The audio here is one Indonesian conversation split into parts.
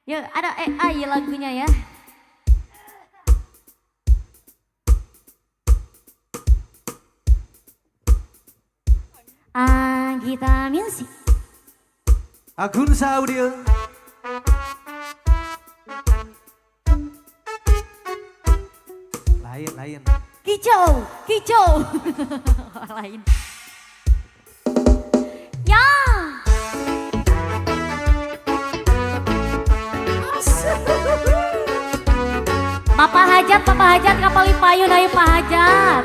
Ya ada ya lagunya ya. Kita Music. Agun Saudio. Lain. Kicau, kicau. Lain. Ya. Papa Hajat kapal payun ayo Pak Hajat.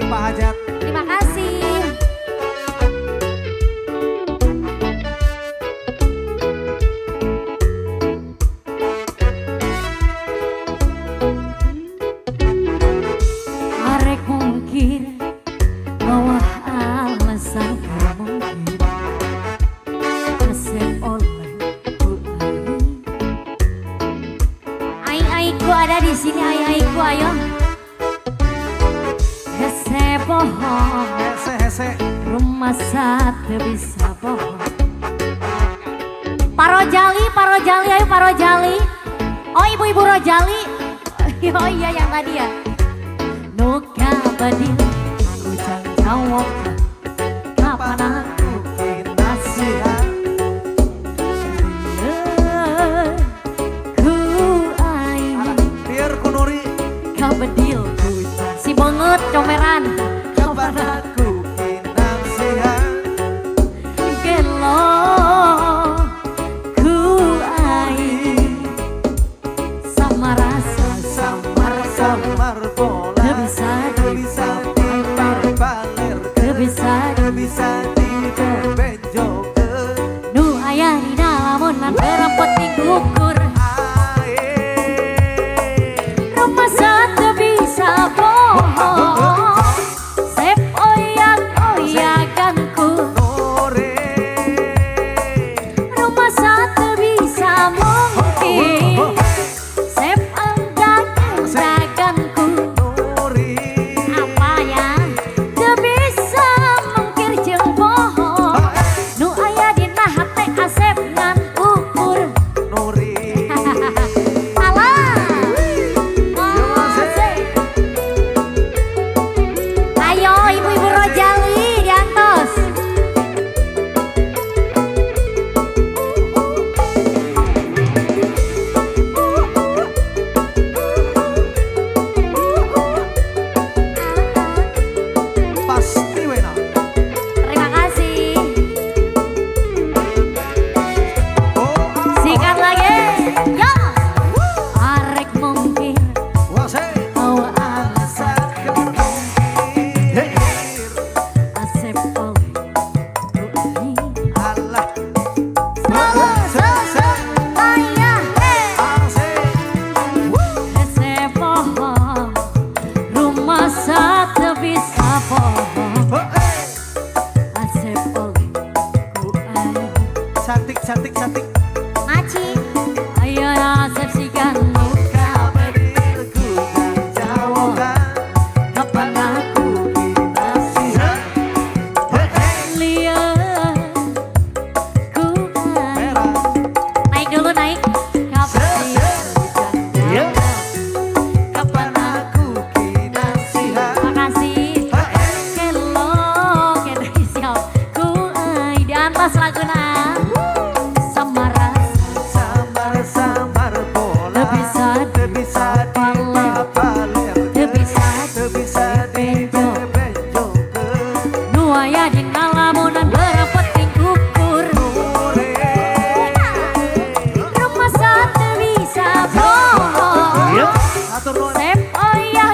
Pak Hajat. Terima kasih. Arek mungkin bahwa alasan mungkin asep oleh ku ai ada di sini ai ayo. Hese bohong, Hese. rumah satu bisa bohong. Parojali, ayo Parojali. Oh ibu-ibu Rojali. Oh iya yang tadi ya. Nuka badil, ku jawab. Kapan aku nasihat? Ku aing. Biar ku Nuri. Kau bedil, si banget comeran. Kapan aku nasihat? Gelo ku aing sama rasa Samar bola. Bisa dibalir. Bisa dibenjokeun. nu aya dina lamunan berempet dikukur rumah satu bisa bohong sep oyak-oyakanku rumah satu bisa mungkin sep anggakanku apa ya teu bisa mungkir jeung bohong nu aya dina hate asep ngan ukur alah ayo ibu-ibu Rojali diantos Pasti wena. terima kasih sikat lagi yo arek mungkin bahwa alasan asep oleh ku Allah. ayah hese bohong rumah satu bisa bohong asep oleh ku Cantik. maci ayo asep sikan muka Kabar ku jawab. kapan aku nasihat lihat ku naik dulu naik kapan Kapan aku nasihat? makasih kelo kene siap ku di atas laguna sama rasa Samar bola. bisa Bisa paler bisa dibenjokeun. nu aya dina lamunan berpeting ukur rumah satu bisa bohong Atur nuhun. sep oyak